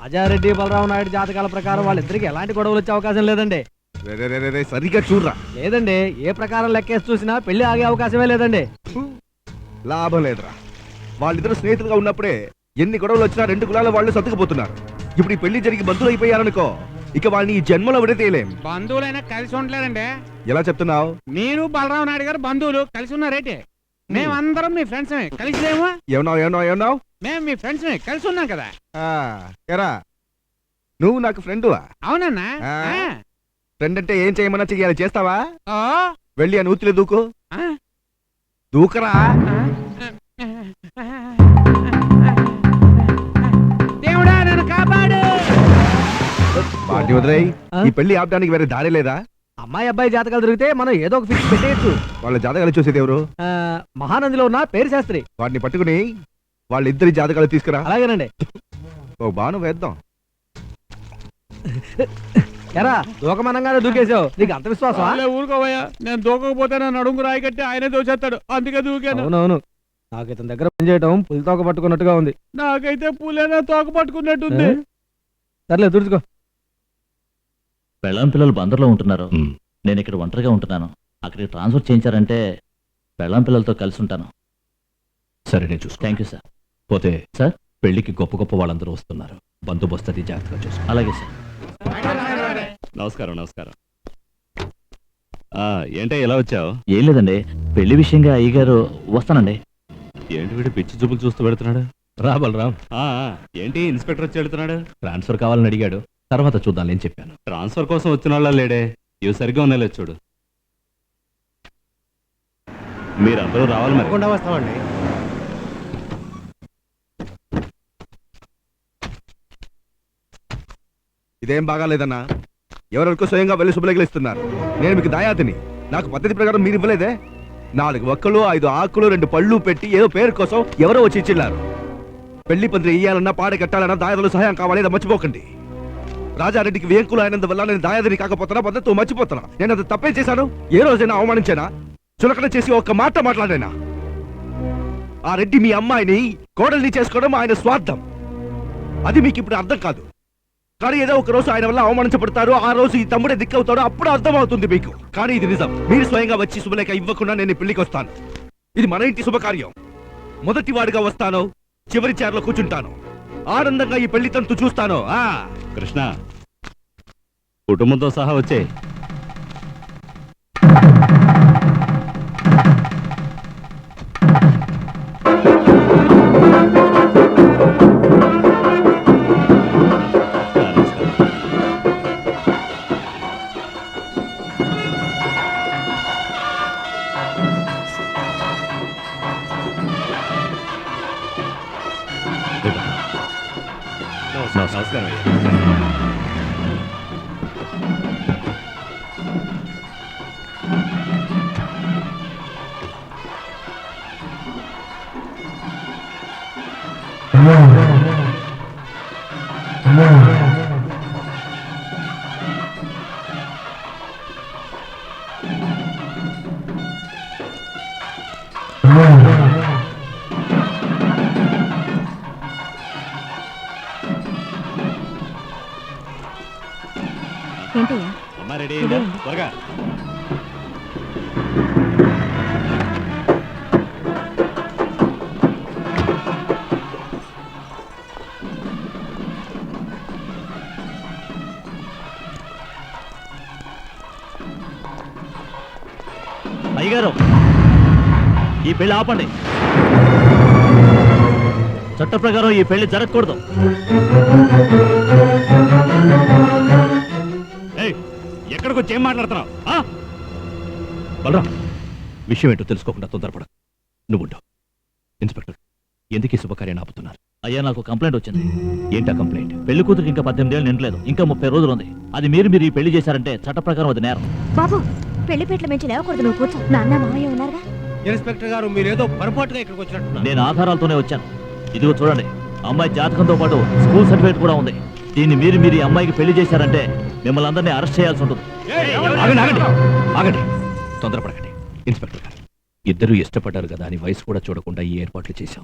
రాజారెడ్డి బలరావు నాయుడు జాతకాల ప్రకారం వాళ్ళిద్దరికి ఎలాంటి గొడవలు వచ్చే అవకాశం లేదండి. సరిగ్గా చూడరా. లేదండి, ఏ ప్రకారం లెక్కేసి చూసినా పెళ్లి ఆగే అవకాశమే లేదండి. లాభం లేదురా. వాళ్ళిద్దరు స్నేహితులుగా ఉన్నప్పుడే ఎన్ని గొడవలు వచ్చినా రెండు కులాల వాళ్ళు సర్దుకుపోతున్నారు. ఇప్పుడు ఈ పెళ్లి జరిగి బంధువులు అయిపోయారనుకో, ఇక వాళ్ళని ఈ జన్మలో విడతీయలేం. బంధువులైనా కలిసి ఉండలేరండి. ఎలా చెప్తున్నావు? మీరు బలరావు నాయుడు గారు బంధువులు కలిసి ఉన్నారేంటి? మేమందరం మీ ఫ్రెండ్స్ కలిసి లేమా? ఏమన్నావు? మేము మీ ఫ్రెండ్స్ కలిసి ఉన్నాం కదా. ఎరా నువ్వు నాకు ఫ్రెండువా? అవునన్నా. ఫ్రెండ్ అంటే ఏం చేయమన్నా చెయ్యాలి, చేస్తావా? ఓ, వెళ్ళి ఆ నూతిలో దూకు. ఆ, దూకరా. దేవుడా నన్ను కాపాడు. వాటిని వదిలేయ్. ఈ పెళ్లి ఆపడానికి వేరే దారి లేదా? అమ్మాయి అబ్బాయి జాతకాలు దొరికితే మనం ఏదో ఒక ఫిక్స్ పెట్టేయచ్చు. వాళ్ళ జాతకాలు చూసేది ఎవరు? మహానందిలో ఉన్న పేరు శాస్త్రి. వాటిని పట్టుకుని వాళ్ళిద్దరి జాతకాలు తీసుకురా. అలాగేనండి. ఓ బాను వేద్దాం. ఎరా దూకమనంగానే దూకేసావు, నీకు అంత విశ్వాసమా? ఊరుకోవయ్యా, నేను దూకకపోతే నన్ను అడుగు రాయి కట్టి ఆయనే దోచేస్తాడు, అందుకే దూకాను. అవునవును, నాకు ఇతని దగ్గర పనిచేయటం పులి తోక పట్టుకున్నట్టుగా ఉంది. నాకైతే పులేనా తోక పట్టుకున్నట్టుంది. సర్లే తుడుచుకో. పెళ్ళాం పిల్లలు బందర్లో ఉంటున్నారు, నేను ఇక్కడ ఒంటరిగా ఉంటున్నాను. అక్కడికి ట్రాన్స్ఫర్ చేయించారంటే పెళ్ళాం పిల్లలతో కలిసి ఉంటాను. సరే నేను చూసుకో. Thank you sir. పోతే సార్, పెళ్లికి గొప్ప గొప్ప వాళ్ళందరూ వస్తున్నారు, బందోబస్తు అది జాగ్రత్తగా చూసుకో. అలాగే సార్. నమస్కారం. ఏంటే ఎలా వచ్చావు? ఏం లేదండి, పెళ్లి విషయంగా అయ్యగారు వస్తానండి. ఏంటి వీడు పిచ్చి చూపులు చూస్తూ పెడుతున్నాడు? రా బలరాం. ఏంటి ఇన్స్పెక్టర్ వచ్చి వెళ్తున్నాడు? ట్రాన్స్ఫర్ కావాలని అడిగాడు, తర్వాత చూద్దాం నేను చెప్పాను. ట్రాన్స్ఫర్ కోసం వచ్చిన వాళ్ళ లేడే, ఇవి సరిగ్గా ఉన్నాయి చూడు. మీరందరూ రావాలి మరి. వస్తామండి. ఇదేం బాగాలేదన్నా. ఎవరెవరికో స్వయంగా వెళ్ళి శుభలేఖలు ఇస్తున్నారు. నేను మీకు దాయాతిని. నాకు పద్ధతి ప్రకారం మీరు ఇవ్వలేదే. 4 ఒక్కలు 5 ఆకులు 2 పళ్ళు పెట్టి ఏదో పేరు కోసం ఎవరో వచ్చి ఇచ్చిన్నారు. పెళ్లి పందిరి ఇయ్యాలన్నా పాడే కట్టాలన్నా దాయాదులు సహాయం కావాలి, అది మర్చిపోకండి. రాజారెడ్డికి వేంకులు అయినందువల్ల నేను దాయాదిని కాకపోతున్నా, పద్ధతి మర్చిపోతున్నా. నేను అది తప్పే చేశాను? ఏ రోజైనా అవమానించానా? చులకన చేసి ఒక్క మాట మాట్లాడేనా? ఆ రెడ్డి మీ అమ్మాయిని కోడల్ని చేసుకోవడం ఆయన స్వార్థం. అది మీకు ఇప్పుడు అర్థం కాదు. కానీ ఏదో ఒక రోజు ఆయన వల్ల అవమానించబడతారు, ఆ రోజు ఈ తమ్ముడే దిక్కవుతాడు, అప్పుడు అర్థం అవుతుంది మీకు. కానీ ఇది నిజం. మీరు స్వయంగా వచ్చి శుభలేఖ ఇవ్వకుండా నేను ఈ పెళ్లికి వస్తాను. ఇది మన ఇంటి శుభకార్యం. మొదటి వాడిగా వస్తాను, చివరి చైర్లో కూర్చుంటాను. ఆనందంగా ఈ పెళ్లి తంతు చూస్తాను. కృష్ణ, కుటుంబంతో సహా వచ్చే. నమస్కారం. ఏంటయ్యా? అమ్మా రెడీ అయిందా? త్వరగా. అయ్యగారు, ఈ పెళ్లి ఆపండి. చట్ట ప్రకారం ఈ పెళ్లి జరగకూడదు. ఎక్కడికి వచ్చి ఏం మాట్లాడుతున్నావు? బలరాం, విషయం ఏంటో తెలుసుకోకుండా తొందరపడ. నువ్వు ఇన్స్పెక్టర్, ఎందుకు ఈ శుభకార్యాన్ని ఆపుతున్నారు? అయ్యా, నాకు కంప్లైంట్ వచ్చింది. ఏంటా కంప్లైంట్? పెళ్లి కూతురికి ఇంకా 18 ఏళ్ళు నిండలేదు, ఇంకా 30 రోజులు ఉంది. అది మీరు ఈ పెళ్లి చేశారంటే చట్ట ప్రకారం అది నేరం. బాబు, పెళ్లిపేటల నుంచి లేవకూడదు, నువ్వు కూర్చో. నాన్న మామయ్య ఉన్నారుగా. ఇన్స్పెక్టర్ గారు, మీరేదో పొరపాటుగా ఇక్కడికి వచ్చినట్టున్నారు. నేను ఆధారాలతోనే వచ్చాను. ఇదిగో చూడండి, అమ్మాయి జాతకంతో పాటు స్కూల్ సర్టిఫికేట్ కూడా ఉంది. దీన్ని మీరు ఈ అమ్మాయికి పెళ్లి చేశారంటే మిమ్మల్ని అందరినీ అరెస్ట్ చేయాల్సి ఉంటుంది. ఆగండి, తొందరపడకండి. ఇన్స్పెక్టర్ గారు, ఇద్దరు ఇష్టపడ్డారు కదా అని వయసు కూడా చూడకుండా ఈ ఏర్పాట్లు చేశాం.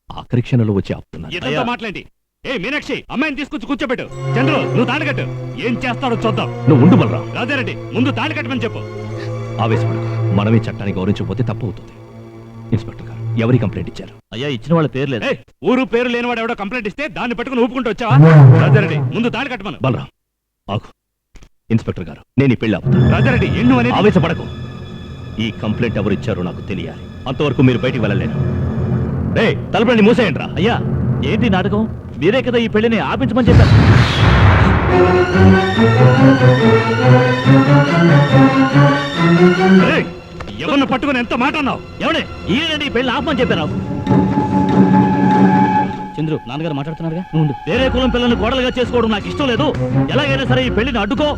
ఆఖరి క్షణంలో వచ్చి ఆపుతున్నారు. అయ్యా, మాట్లాడి ఏ మీనాక్షి అమ్మాయిని తీసుకొచ్చి కూర్చోబెట్టు. చంద్రు నువ్వు తాళి కట్టు. ఏం చేస్తాడో చూద్దాం. నువ్వు ఉండు బలరాం. రాజారెడ్డి ముందు తాళి కట్టమని చెప్పు. ఆవేశపడకు. మనమే చట్టాన్ని గౌరవించకపోతే తప్పు అవుతుంది. ఇన్స్పెక్టర్ గారు ఎవరి కంప్లైంట్ ఇచ్చారు? అయ్యా ఇచ్చిన వాళ్ళ పేరు లేదు. ఊరు పేరు లేనివాడు ఎవడో కంప్లైంట్ ఇస్తే దాన్ని పట్టుకుని ఊపుకుంటూ వచ్చావా? రాజారెడ్డి ముందు తాళి కట్టమను. బలరాం ఆగు. ఇన్స్పెక్టర్ గారు నేను ఈ పెళ్లి ఆపుతాను. రాజారెడ్డి ఎన్ను అనేది ఆవేశపడకు. ఈ కంప్లైంట్ ఎవరు ఇచ్చారో నాకు తెలియాలి. అంతవరకు మీరు బయటికి వెళ్ళలేరు. రే తలుపుని మూసేయండి రా. అయ్యా ఏంటి నాటకం? మీరే కదా ఈ పెళ్లిని ఆపించమని చెప్పారు. ఎవరిని పట్టుకుని ఎంత మాట అన్నావు? ఎవడే ఈయనండి ఈ పెళ్లి ఆపమని చెప్పారు. చంద్రు నాన్నగారు మాట్లాడుతున్నారుగా. వేరే కులం పిల్లల్ని కోడలుగా చేసుకోవడం నాకు ఇష్టం లేదు. ఎలాగైనా సరే ఈ పెళ్లిని అడ్డుకో.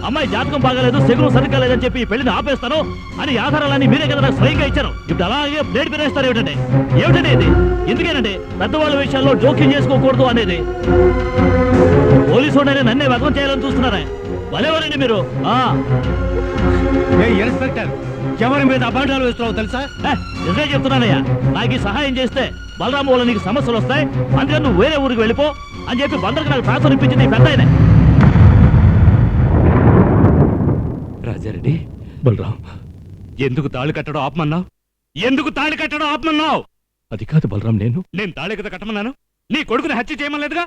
అమ్మాయి జాతకం బాగాలేదు, శకునం సరిగ్గా లేదని చెప్పి ఈ పెళ్లిని ఆపేస్తాను అని ఆధారాలన్నీ మీరే కదా నాకు స్వయంగా ఇచ్చారు. ఇప్పుడు అలాగే ప్లేట్ పిరేస్తారు ఏమిటంటే? ఏమిటంటే ఇది? ఎందుకేనండి పెద్దవాళ్ళ విషయాల్లో జోక్యం చేసుకోకూడదు అనేది? పోలీసు వాడిని నన్నే వగం చేయాలని చూస్తున్నారా? భలేవారండి మీరు. ఇన్స్పెక్టర్ ఎవరి మీద అబాండాలు వేస్తున్నావు తెలుసా? నిజమే చెప్తున్నానయ్యా. నాకు ఈ సహాయం చేస్తే బలరాం వల్ల నీకు సమస్యలు వస్తాయి, అందుకని నువ్వు వేరే ఊరికి వెళ్ళిపో అని చెప్పి బందరికి నాకు ట్రాన్స్ఫర్ ఇప్పించింది పెద్ద ఆయన. రాజారెడ్డి బలరాం ఎందుకు తాళి కట్టడం ఆపమన్నావు? ఎందుకు తాళి కట్టడం ఆపమన్నావు? అది కాదు బలరాం. నేను తాళి కదా కట్టమన్నాను. నీ కొడుకుని హత్య చేయమలేదుగా.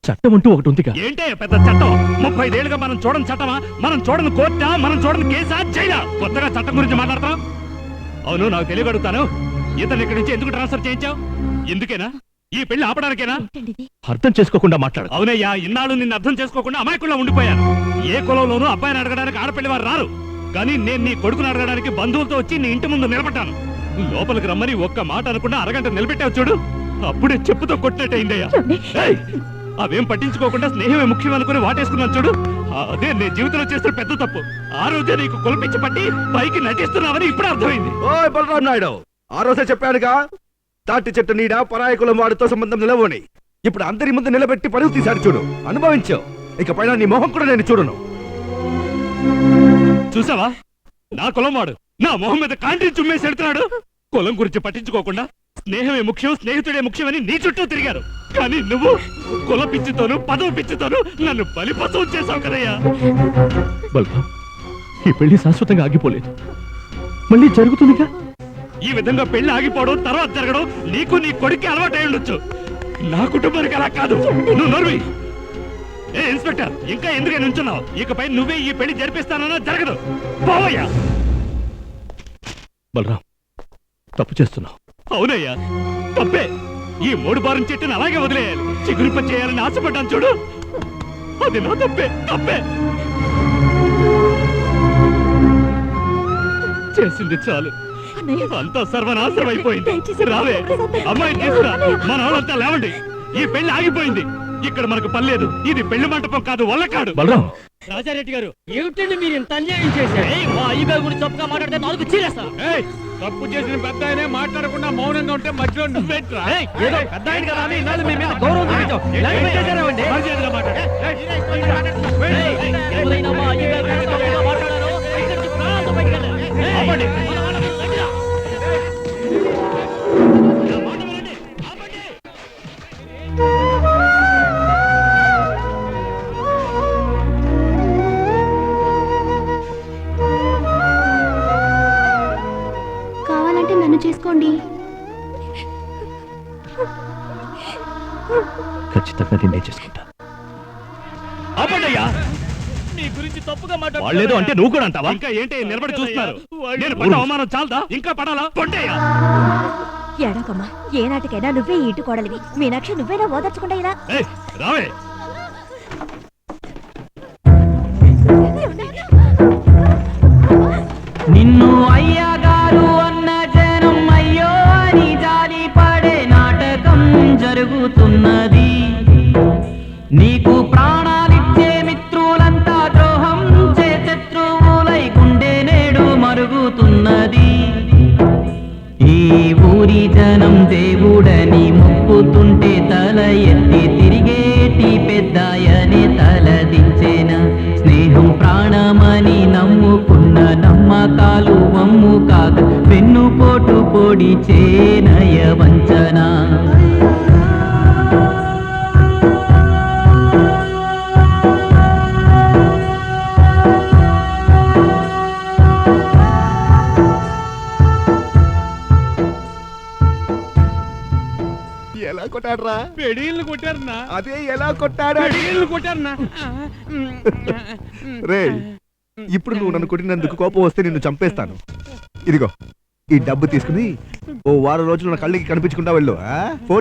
చట్టం అంటూ ఒకటి ఉందిగా. ఏంటే పెద్ద చట్టం? 35 ఏళ్ళుగా మనం చూడని చట్టమా? మనం చూడని కోర్టా? మనం చూడని కేసా? జైలా? కొత్తగా చట్టం గురించి మాట్లాడతాం? అవును నాకు తెలియగడుగుతాను. ఇతను ఇక్కడి నుంచి ఎందుకు ట్రాన్స్ఫర్ చేయించావు? ఎందుకేనా? ఈ పెళ్లి ఆపడానికేనా? అర్థం చేసుకోకుండా మాట్లాడు. అవునయ్యా, ఇన్నాళ్ళు నిన్ను అర్థం చేసుకోకుండా అమాయకుల్లో ఉండిపోయాను. ఏ కులంలోనూ అబ్బాయిని అడగడానికి ఆడపిల్లి వారు రారు. కానీ నేను నీ కొడుకుని అడగడానికి బంధువులతో వచ్చి నీ ఇంటి ముందు నిలబడ్డాను. లోపలికి రమ్మని ఒక్క మాట అనుకున్నా అరగంట నిలబెట్టావు చూడు. అప్పుడే చెప్పుతో కొట్టినట్టయిందయ్యా. అవేం పట్టించుకోకుండా స్నేహమే ముఖ్యం అనుకుని వాటేసుకున్నాను చూడు. అదే నేను జీవితంలో చేస్తున్న పెద్ద తప్పు. ఆ రోజే నీకు కొలిపించి పట్టి పైకి నటిస్తున్నావని ఇప్పుడు అర్థమైంది. ఓయ్ బలరాం నాయుడు, ఆ రోజే చెప్పానుగా తాటి చెట్టు నీడ పరాయి కులం వాడితో సంబంధం నిలవని. ఇప్పుడు అందరి ముందు నిలబెట్టి పరువు తీశాడు చూడు. అనుభవించావు. ఇక పైన నీ మొహం కూడా నేను చూడను. చూసావా? నా కులం వాడు నా మొహం మీద కాంట్రీ చుమ్మేసి ఎడుతున్నాడు. కులం గురించి పట్టించుకోకుండా స్నేహమే ముఖ్యం, స్నేహితుడే ముఖ్యమని నీ చుట్టూ తిరిగారు. కానీ నువ్వు కుల పిచ్చితోను పదవి పిచ్చితోను నన్ను బలిపశువు చేశావు కదయ్యా. బలరాం ఈ పెళ్లి శాశ్వతంగా ఆగిపోలేదు, మళ్ళీ జరుగుతుందిగా. ఈ విధంగా పెళ్లి ఆగిపోవడం తర్వాత జరగడం నీకు నీ కొడుక్కి అలవాటై ఉండొచ్చు. నా కుటుంబానికి అలా కాదు. నువ్వు నోర్వి. ఏ ఇన్స్పెక్టర్ ఇంకా ఎందుకే నుంచున్నావు? ఇకపై నువ్వే ఈ పెళ్లి జరిపిస్తానన్నా జరగదు. పోవయ్యా. బలరాం తప్పు చేస్తున్నావు. అవునయ్యా తప్పే. ఈ 3 బారం చెట్టుని అలాగే వదిలేయాలి. చిగురిప చేయాలని ఆశపడ్డాను చూడు. అది నా తప్పే. చేసింది చాలు. అంతా సర్వనాశనం అయిపోయింది. రావే అమ్మాయి తీసుకురా. మన వాళ్ళంతా లేవండి. ఈ పెళ్లి ఆగిపోయింది. ఇక్కడ మనకు పని లేదు. ఇది పెళ్లి మంటపం కాదు, వల్లకాడు. బలరాం రాజారెడ్డి గారు ఏమిటండి మీరు ఇంత అన్యాయం చేశారు? అయ్యగారి గురించి తప్పుగా మాట్లాడితే నాలుగు చీరేస్తా. తప్పు చేసిన పెద్ద ఆయనే మాట్లాడకుండా మౌనంగా ఉంటే మధ్యలో నువ్వేంట్రా? ఏదో పెద్ద ఆయన కదా అని ఇన్నాళ్ళు మీ మీద గౌరవం చూపించాం. ఇలాగే పెట్టేశారేమండి? మర్యాదగా మాట్లాడు. ఎవరైనా మా అయ్యగారి గురించి తప్పుగా మాట్లాడారో ఇక్కడి నుంచి ప్రాణాలతో బయటికి వెళ్ళాలి. ఆపండి. కావాలంటే నన్ను చేసుకోండి. ఖచ్చితంగా నిన్నే చేసుకుంటా. ఆపండయ్యా. నీ గురించి తప్పుగా వాళ్ళేదో అంటే నువ్వు కూడా అంటావా? ఇంకా ఏంటి నిలబడి చూస్తున్నారు? నేను పడ్డ అవమానం చాలదా? ఇంకా పడాలా? పొండయ్యా. ఎడకమ్మా, ఏనాటికైనా నువ్వే ఈ ఇంటి కోడలివి. మీనాక్షి నువ్వేనా ఓదార్చకుండా ఇలా? రావే. నిన్ను అయ్యగారు అన్న జనం అయ్యో అని జాలి పడే నాటకం జరుగుతున్నది. నీకు ప్రాణాలిచ్చే మిత్రులంతా ద్రోహం చే శత్రువులై గుండె నేడు మరుగుతున్నది. ఈ ఊరి జనం దేవుడని మొక్కుతుంటే తల ఎత్తి తిరిగేటి పెద్దాయనే తలదించేన. స్నేహం ప్రాణమని నమ్ముకున్న నమ్మకాలు వమ్ము కాక వెన్నుపోటు పొడిచే నయ వంచన. ఎలా కొట్టాడురా? పెడీళ్ళు కొట్టారన్నా, అదే ఎలా కొట్టాడు? పెడీళ్ళు కొట్టారన్నా. రే, ఇప్పుడు నువ్వు నన్ను కొట్టినందుకు కోపం వస్తే నిన్ను చంపేస్తాను. ఇదిగో ఈ డబ్బు తీసుకుని ఓ వారం రోజులు నా కళ్ళకి కనిపించకుండా వెళ్ళు. ఫోన్